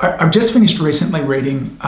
I've just finished recently reading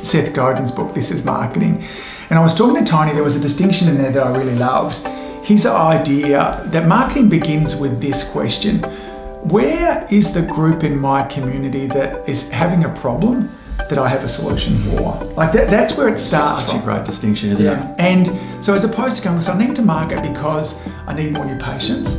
Seth Godin's book, This is Marketing. And I was talking to Tony, there was a distinction in there that I really loved. His idea that marketing begins with this question: where is the group in my community that is having a problem that I have a solution for? Like that's where it starts. Such a great distinction, isn't it? And so as opposed to going, listen, I need to market because I need more new patients.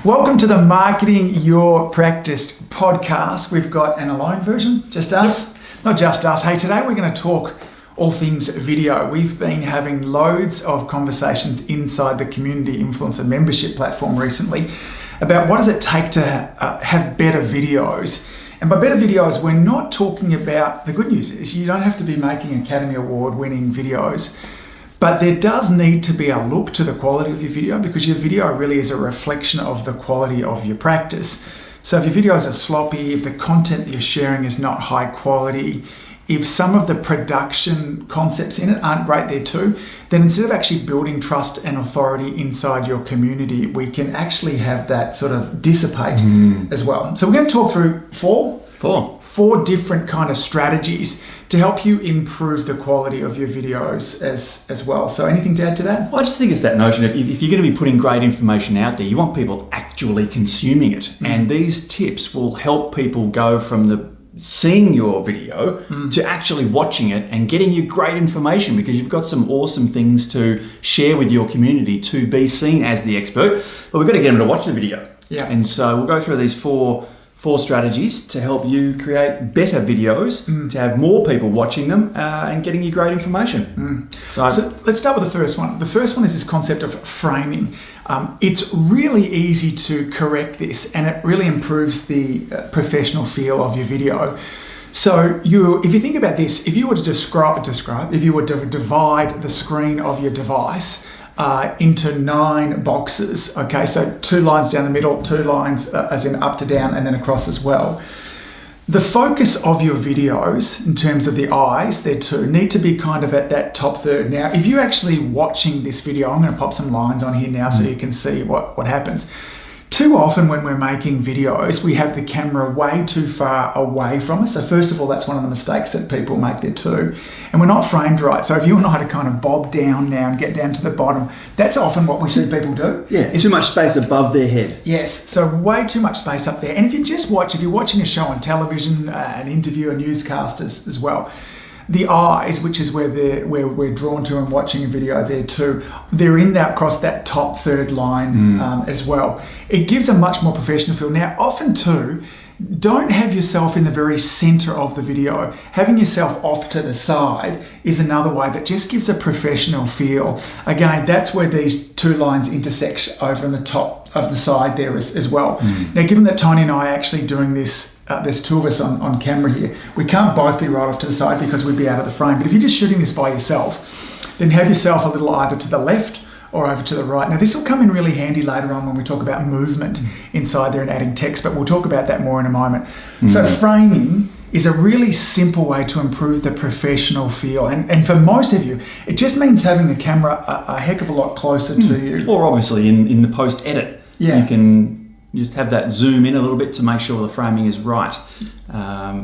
Welcome to the Marketing Your Practice podcast. We've got an alone version, just us. Yep. Not just us. Hey, today we're going to talk all things video. We've been having loads of conversations inside the community influencer membership platform recently about what does it take to have better videos. And by better videos, we're not talking about, the good news is you don't have to be making Academy Award winning videos. But there does need to be a look to the quality of your video, because your video really is a reflection of the quality of your practice. So if your videos are sloppy, if the content that you're sharing is not high quality, if some of the production concepts in it aren't great there too, then instead of actually building trust and authority inside your community, we can actually have that sort of dissipate as well. So we're going to talk through four different kind of strategies to help you improve the quality of your videos as well. So anything to add to that? Well, I just think it's that notion of if you're going to be putting great information out there, you want people actually consuming it. And these tips will help people go from the seeing your video to actually watching it and getting you great information, because you've got some awesome things to share with your community to be seen as the expert. But we've got to get them to watch the video. Yeah. And so we'll go through these four strategies to help you create better videos, to have more people watching them and getting you great information. So let's start with the first one. The first one is this concept of framing. It's really easy to correct this, and it really improves the professional feel of your video. So if you think about this, if you were to if you were to divide the screen of your device into 9 boxes, okay, so 2 lines down the middle, 2 lines as in up to down, and then across as well. The focus of your videos, in terms of the eyes, there too, need to be kind of at that top third. Now, if you're actually watching this video, I'm going to pop some lines on here now so you can see what happens. Too often when we're making videos, we have the camera way too far away from us. So first of all, that's one of the mistakes that people make there too. And we're not framed right. So if you and I had to kind of bob down now and get down to the bottom, that's often what we see people do. Yeah, it's too much space above their head. Yes, so way too much space up there. And if you're watching a show on television, an interview, a newscast as well, the eyes, which is where we're drawn to and watching a video there too, they're in that across that top third line as well. It gives a much more professional feel. Now, often too, don't have yourself in the very center of the video. Having yourself off to the side is another way that just gives a professional feel. Again, that's where these 2 lines intersect over on the top of the side there as well. Now, given that Tony and I are actually doing this, there's 2 of us on camera here, we can't both be right off to the side because we'd be out of the frame. But if you're just shooting this by yourself, then have yourself a little either to the left or over to the right. Now, this will come in really handy later on when we talk about movement inside there and adding text, but we'll talk about that more in a moment. So framing is a really simple way to improve the professional feel. And for most of you, it just means having the camera a heck of a lot closer to you. Or obviously in the post-edit, you can just have that zoom in a little bit to make sure the framing is right.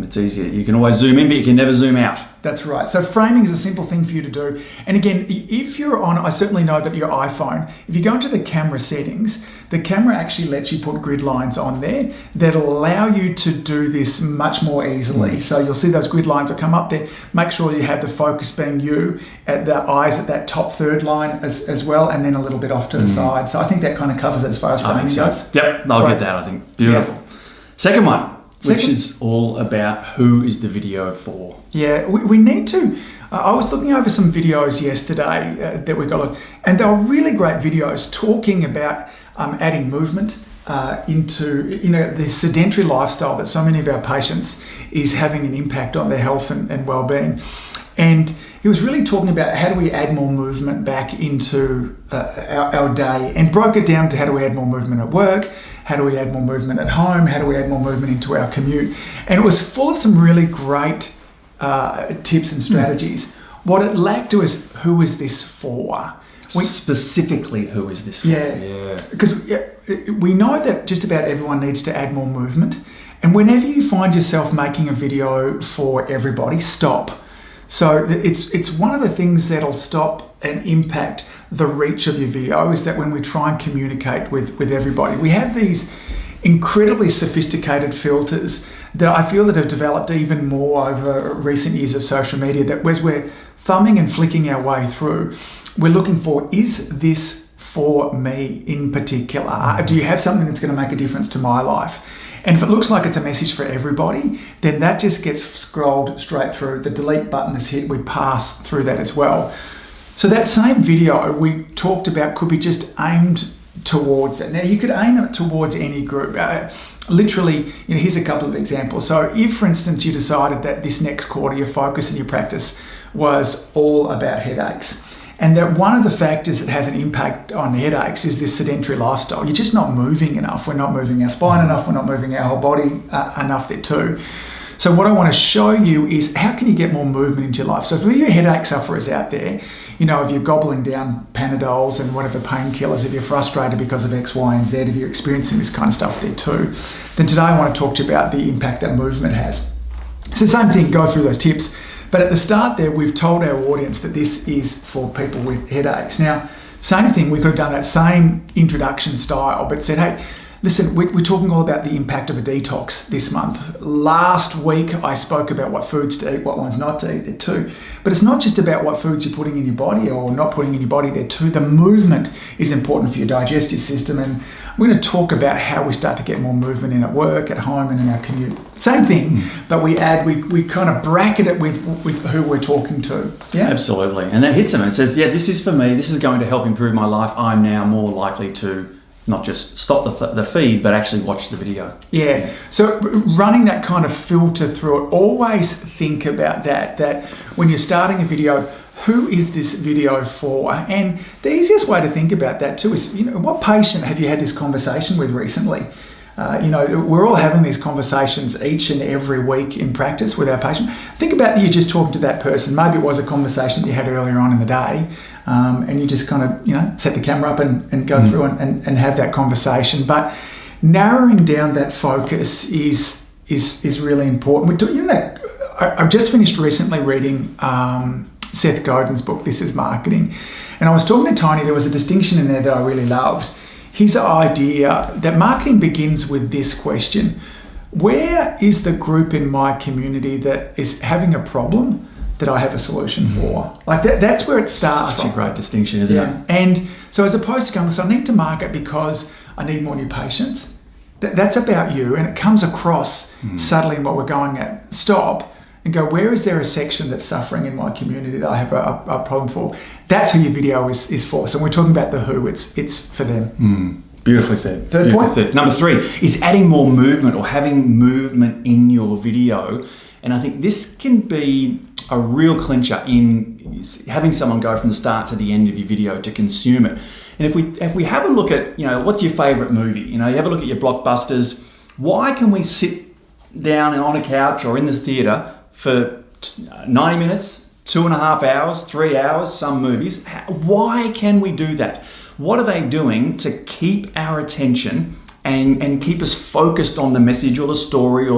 It's easier. You can always zoom in, but you can never zoom out. That's right. So framing is a simple thing for you to do. And again, if you're on, I certainly know that your iPhone, if you go into the camera settings, the camera actually lets you put grid lines on there that'll allow you to do this much more easily. So you'll see those grid lines will come up there. Make sure you have the focus being you, at the eyes at that top third line as well, and then a little bit off to the side. So I think that kind of covers it as far as framing goes. Yep, I'll get that, I think. Beautiful. Yeah. Second one. Which is all about who is the video for. Yeah, we need to. I was looking over some videos yesterday that we got, and they were really great videos talking about adding movement into the sedentary lifestyle that so many of our patients is having an impact on their health and well-being. And he was really talking about how do we add more movement back into our day, and broke it down to how do we add more movement at work, How do we add more movement at home? How do we add more movement into our commute? And it was full of some really great tips and strategies. What it lacked was, who is this for? Specifically, who is this for? Yeah. Because we know that just about everyone needs to add more movement. And whenever you find yourself making a video for everybody, stop. So it's one of the things that'll stop and impact the reach of your video, is that when we try and communicate with everybody, we have these incredibly sophisticated filters that I feel that have developed even more over recent years of social media, that as we're thumbing and flicking our way through, we're looking for, is this for me in particular? Do you have something that's going to make a difference to my life? And if it looks like it's a message for everybody, then that just gets scrolled straight through. The delete button is hit, we pass through that as well. So that same video we talked about could be just aimed towards it. Now you could aim it towards any group. Literally, here's a couple of examples. So if, for instance, you decided that this next quarter your focus in your practice was all about headaches, and that one of the factors that has an impact on headaches is this sedentary lifestyle. You're just not moving enough. We're not moving our spine enough. We're not moving our whole body enough there too. So what I want to show you is, how can you get more movement into your life? So for you headache sufferers out there, if you're gobbling down Panadols and whatever painkillers, if you're frustrated because of X, Y, and Z, if you're experiencing this kind of stuff there too, then today I want to talk to you about the impact that movement has. It's the same thing, go through those tips. But at the start there, we've told our audience that this is for people with headaches. Now, same thing, we could have done that same introduction style, but said, hey, listen, we're talking all about the impact of a detox this month. Last week, I spoke about what foods to eat, what ones not to eat there too. But it's not just about what foods you're putting in your body or not putting in your body there too. The movement is important for your digestive system. And we're going to talk about how we start to get more movement in at work, at home, and in our commute. Same thing, but we kind of bracket it with who we're talking to. Yeah, absolutely. And that hits them and says, yeah, this is for me. This is going to help improve my life. I'm now more likely to not just stop the feed, but actually watch the video. Yeah. So running that kind of filter through it, always think about that when you're starting a video, who is this video for? And the easiest way to think about that too is, what patient have you had this conversation with recently? We're all having these conversations each and every week in practice with our patient. Think about that you're just talking to that person. Maybe it was a conversation you had earlier on in the day, and you just kind of, set the camera up and go through and have that conversation. But narrowing down that focus is really important. We're doing that. I've just finished recently reading Seth Godin's book, This is Marketing. And I was talking to Tony, there was a distinction in there that I really loved. His idea that marketing begins with this question: where is the group in my community that is having a problem that I have a solution for? Like that's where it starts. Such a great distinction, isn't it? And so as opposed to going, so I need to market because I need more new patients. That's about you, and it comes across subtly in what we're going at. Stop and go, where is there a section that's suffering in my community that I have a problem for? That's who your video is for. So when we're talking about the who, it's for them. Beautifully said. Third point. Said. Number 3 is adding more movement or having movement in your video. And I think this can be a real clincher in having someone go from the start to the end of your video to consume it. And if we have a look at, what's your favorite movie? You have a look at your blockbusters. Why can we sit down and on a couch or in the theater for 90 minutes, 2.5 hours, 3 hours, some movies? Why can we do that? What are they doing to keep our attention and keep us focused on the message or the story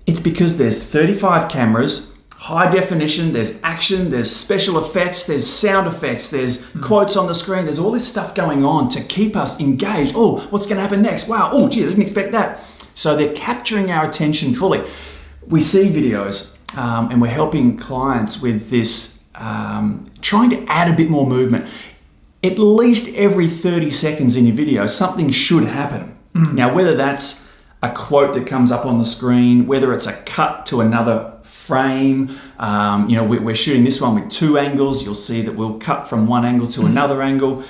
It's because there's 35 cameras, high definition, there's action, there's special effects, there's sound effects, there's quotes on the screen, there's all this stuff going on to keep us engaged. Oh, what's going to happen next? Wow, oh gee, I didn't expect that. So they're capturing our attention fully. We see videos and we're helping clients with this, trying to add a bit more movement. At least every 30 seconds in your video, something should happen. Now, whether that's a quote that comes up on the screen, whether it's a cut to another frame, we're shooting this one with 2 angles. You'll see that we'll cut from one angle to another angle.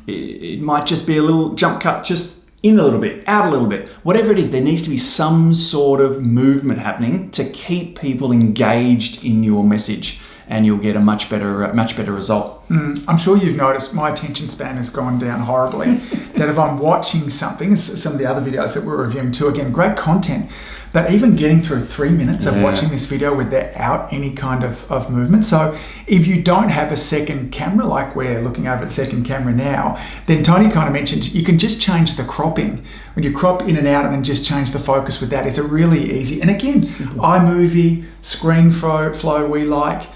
It might just be a little jump cut, just in a little bit, out a little bit. Whatever it is, there needs to be some sort of movement happening to keep people engaged in your message and you'll get a much better result. I'm sure you've noticed my attention span has gone down horribly. That if I'm watching something, some of the other videos that we're reviewing too, again, great content, but even getting through 3 minutes of watching this video without any kind of movement. So if you don't have a second camera, like we're looking over at the second camera now, then Tony kind of mentioned you can just change the cropping. When you crop in and out and then just change the focus with that, it's a really easy, and again, iMovie, ScreenFlow we like,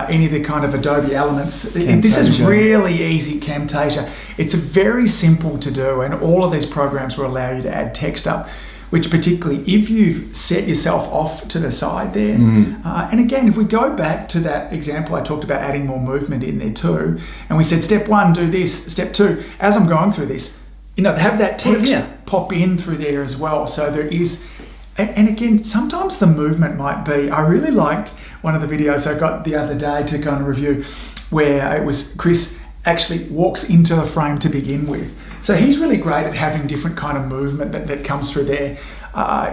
any of the kind of Adobe elements. This is really easy, Camtasia. It's very simple to do, and all of these programs will allow you to add text up, which particularly if you've set yourself off to the side there. And again, if we go back to that example I talked about adding more movement in there too, and we said step 1, do this, step 2, as I'm going through this, have that text pop in through there as well. So there is, and again, sometimes the movement might be, I really liked one of the videos I got the other day to kind of review, where it was Chris actually walks into the frame to begin with. So he's really great at having different kind of movement that comes through there.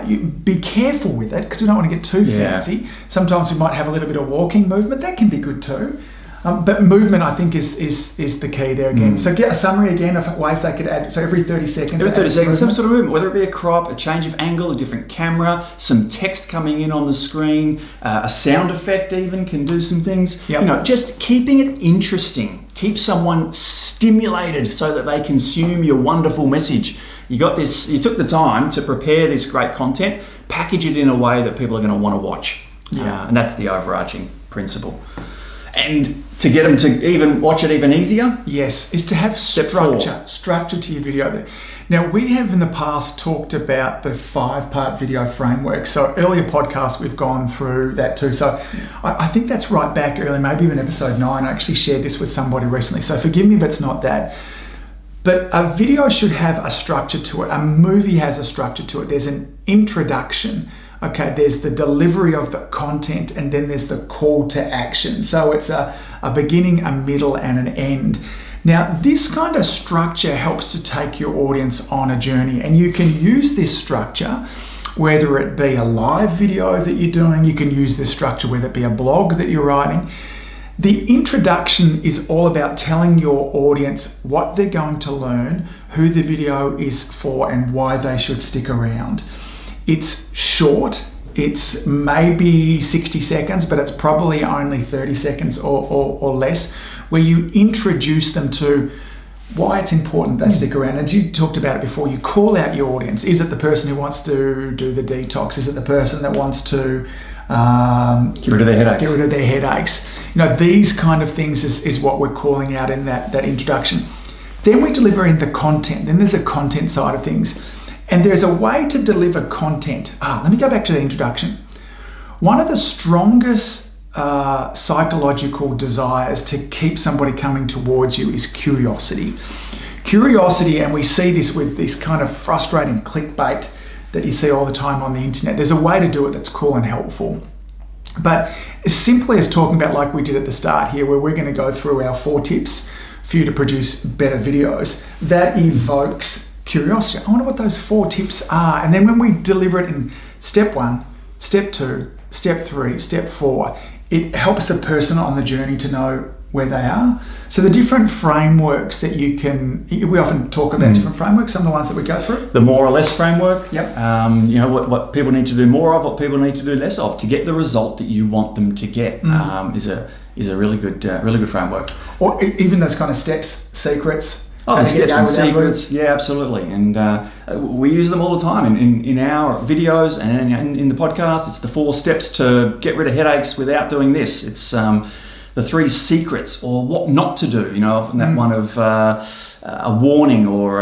You be careful with it, because we don't want to get too fancy. Sometimes we might have a little bit of walking movement. That can be good too. But movement, I think, is the key there again. So get a summary again of ways they could add. So every 30 seconds. Every 30 seconds, some sort of movement, whether it be a crop, a change of angle, a different camera, some text coming in on the screen, a sound effect even can do some things. Just keeping it interesting. Keep someone stimulated so that they consume your wonderful message. You got this. You took the time to prepare this great content, package it in a way that people are going to want to watch. And that's the overarching principle. And to get them to even watch it even easier, is to have structure to your video. Now, we have in the past talked about the 5-part video framework. So earlier podcasts, we've gone through that too. So I think that's right back early, maybe even episode 9. I actually shared this with somebody recently. So forgive me if it's not that. But a video should have a structure to it. A movie has a structure to it. There's an introduction. Okay, there's the delivery of the content, and then there's the call to action. So it's a beginning, a middle, and an end. Now, this kind of structure helps to take your audience on a journey, and you can use this structure, whether it be a live video that you're doing, you can use this structure, whether it be a blog that you're writing. The introduction is all about telling your audience what they're going to learn, who the video is for, and why they should stick around. It's short, it's maybe 60 seconds, but it's probably only 30 seconds or less, where you introduce them to why it's important they stick around. And you talked about it before, you call out your audience. Is it the person who wants to do the detox? Is it the person that wants to get rid of their headaches? These kind of things is what we're calling out in that introduction. Then we deliver in the content. Then there's the content side of things. And there's a way to deliver content. Let me go back to the introduction. One of the strongest psychological desires to keep somebody coming towards you is curiosity. Curiosity, and we see this with this kind of frustrating clickbait that you see all the time on the internet. There's a way to do it that's cool and helpful. But as simply as talking about, like we did at the start here, where we're going to go through our 4 tips for you to produce better videos, that evokes curiosity. I wonder what those 4 tips are. And then when we deliver it in step 1, step 2, step 3, step 4, it helps the person on the journey to know where they are. So the different frameworks that we often talk about different frameworks, some of the ones that we go through. The more or less framework. Yep. What people need to do more of, what people need to do less of to get the result that you want them to get is a really good framework. Or even those kind of steps, secrets. The steps and secrets, absolutely. And we use them all the time in our videos and in the podcast. It's the 4 steps to get rid of headaches without doing this. It's the 3 secrets, or what not to do, and that one of a warning, or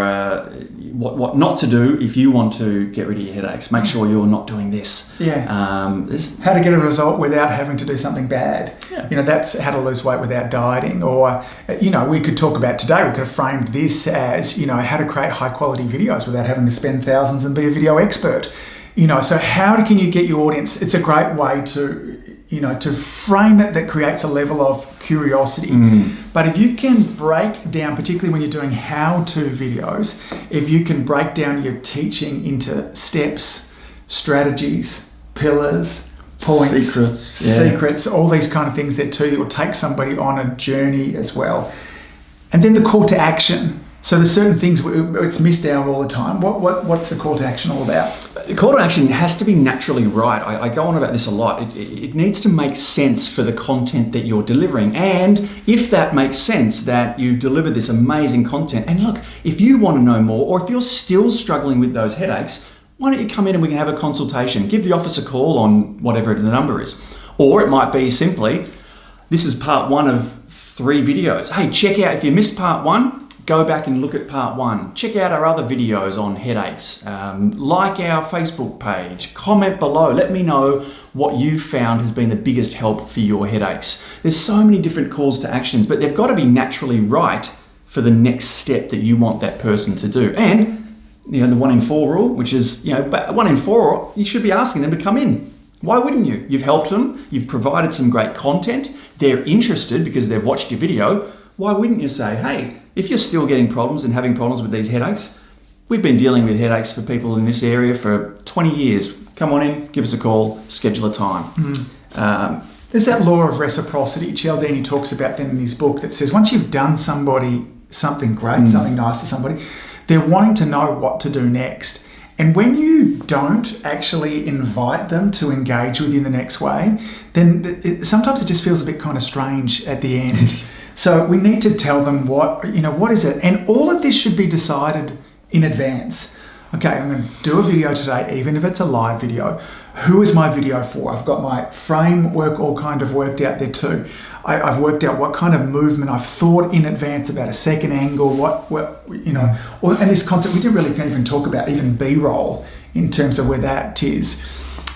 what not to do if you want to get rid of your headaches. Make sure you're not doing this. How to get a result without having to do something bad. That's how to lose weight without dieting. Or we could talk about today, we could have framed this as how to create high quality videos without having to spend thousands and be a video expert. So how can you get your audience? It's a great way to frame it that creates a level of curiosity. But if you can break down, particularly when you're doing how-to videos, if you can break down your teaching into steps, strategies, pillars, points, secrets, all these kind of things there too that will take somebody on a journey as well. And then the call to action. So there's certain things it's missed out all the time. What's the call to action all about? The call to action has to be naturally right. I go on about this a lot. It needs to make sense for the content that you're delivering. And if that makes sense, that you've delivered this amazing content, and look, if you want to know more, or if you're still struggling with those headaches, why don't you come in and we can have a consultation? Give the office a call on whatever the number is. Or it might be simply, this is part 1 of 3 videos. Hey, check out, if you missed part 1, go back and look at part 1. Check out our other videos on headaches. Like our Facebook page. Comment below. Let me know what you've found has been the biggest help for your headaches. There's so many different calls to actions, but they've got to be naturally right for the next step that you want that person to do. And the 1 in 4 rule, which is, 1 in 4, you should be asking them to come in. Why wouldn't you? You've helped them. You've provided some great content. They're interested because they've watched your video. Why wouldn't you say, hey, if you're still getting problems and having problems with these headaches, we've been dealing with headaches for people in this area for 20 years. Come on in, give us a call, schedule a time. There's that law of reciprocity. Cialdini talks about that in his book that says once you've done somebody something great, something nice to somebody, they're wanting to know what to do next. And when you don't actually invite them to engage with you in the next way, then sometimes it just feels a bit kind of strange at the end. So we need to tell them what is it? And all of this should be decided in advance. Okay, I'm going to do a video today, even if it's a live video. Who is my video for? I've got my framework all kind of worked out there too. I've worked out what kind of movement I've thought in advance about a second angle, and this concept, we didn't really even talk about even B-roll in terms of where that is.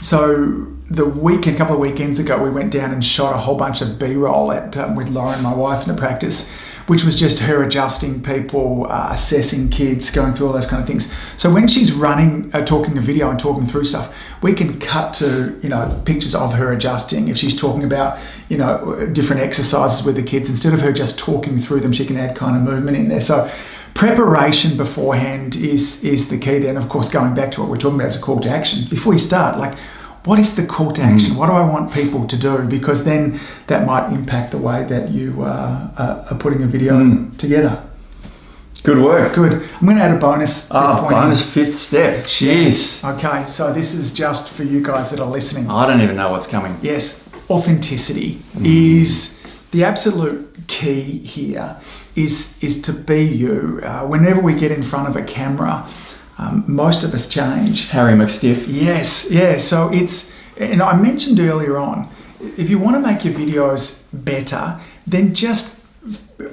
So a couple of weekends ago, we went down and shot a whole bunch of B-roll with Lauren, my wife, in the practice, which was just her adjusting people, assessing kids, going through all those kind of things. So when she's running, talking a video and talking through stuff, we can cut to, pictures of her adjusting. If she's talking about, different exercises with the kids, instead of her just talking through them, she can add kind of movement in there. So preparation beforehand is the key there. And of course, going back to what we're talking about as a call to action, before you start, what is the call to action? What do I want people to do? Because then that might impact the way that you are putting a video together. Good work. Good. I'm going to add a bonus. Fifth step. Jeez. Okay, so this is just for you guys that are listening. I don't even know what's coming. Yes, authenticity is the absolute key here. Is to be you. Whenever we get in front of a camera, most of us change. Harry McStiff. Yes, yeah. So and I mentioned earlier on, if you want to make your videos better, then just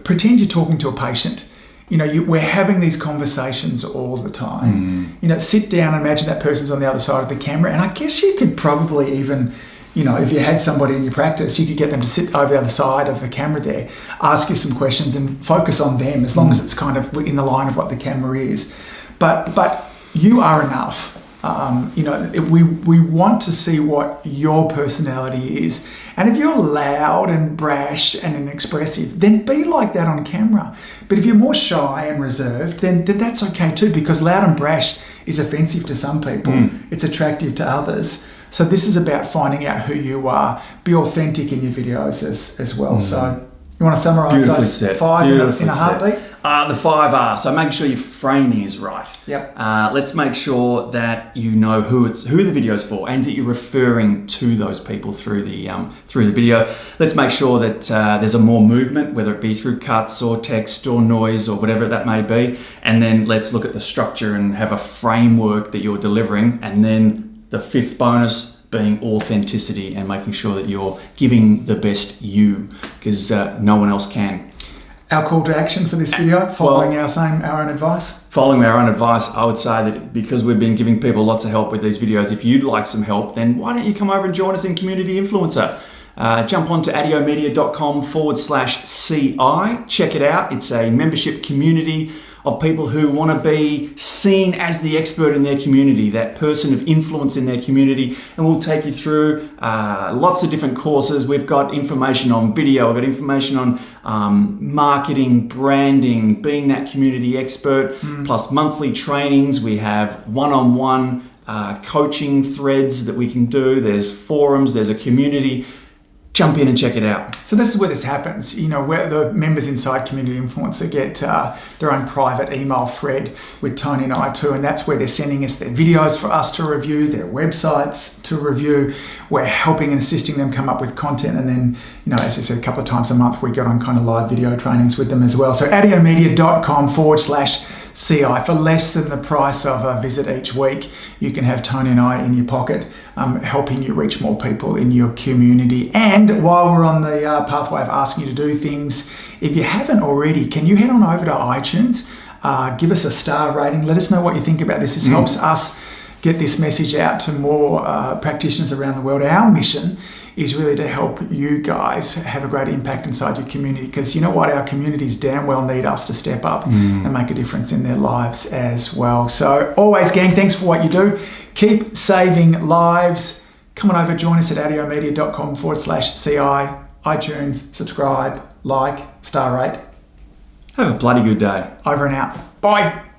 pretend you're talking to a patient. We're having these conversations all the time. Sit down and imagine that person's on the other side of the camera. And I guess you could probably even, if you had somebody in your practice, you could get them to sit over the other side of the camera there, ask you some questions and focus on them as long as it's kind of in the line of what the camera is. But you are enough. We want to see what your personality is. And if you're loud and brash and inexpressive, then be like that on camera. But if you're more shy and reserved, then that's okay too, because loud and brash is offensive to some people. It's attractive to others. So this is about finding out who you are. Be authentic in your videos as well. So you want to summarize those 5 in a heartbeat? The 5 are, so make sure your framing is right. Yep. Let's make sure that you know who the video's for, and that you're referring to those people through the video. Let's make sure that there's a more movement, whether it be through cuts or text or noise or whatever that may be. And then let's look at the structure and have a framework that you're delivering. And then the 5th bonus being authenticity, and making sure that you're giving the best you, because no one else can. Our call to action for this video, following our own advice? Following our own advice, I would say that because we've been giving people lots of help with these videos, if you'd like some help, then why don't you come over and join us in Community Influencer? Jump on to adiomedia.com/CI. Check it out. It's a membership community of people who want to be seen as the expert in their community, that person of influence in their community. And we'll take you through lots of different courses. We've got information on video, we've got information on marketing, branding, being that community expert, plus monthly trainings. We have one-on-one coaching threads that we can do. There's forums, there's a community. Jump in and check it out. So this is where this happens, where the members inside Community Influencer get their own private email thread with Tony and I too, and that's where they're sending us their videos for us to review, their websites to review. We're helping and assisting them come up with content, and then, as I said, a couple of times a month we get on kind of live video trainings with them as well. So adiomedia.com/CI. For less than the price of a visit each week, you can have Tony and I in your pocket, helping you reach more people in your community. And while we're on the pathway of asking you to do things, if you haven't already, can you head on over to iTunes, give us a star rating, let us know what you think about this. This helps us get this message out to more practitioners around the world. Our mission is really to help you guys have a great impact inside your community, because you know what, our communities damn well need us to step up and make a difference in their lives as well. So always, gang, thanks for what you do. Keep saving lives. Come on over, join us at adiomedia.com/CI, iTunes, subscribe, like, star rate. Have a bloody good day. Over and out. Bye.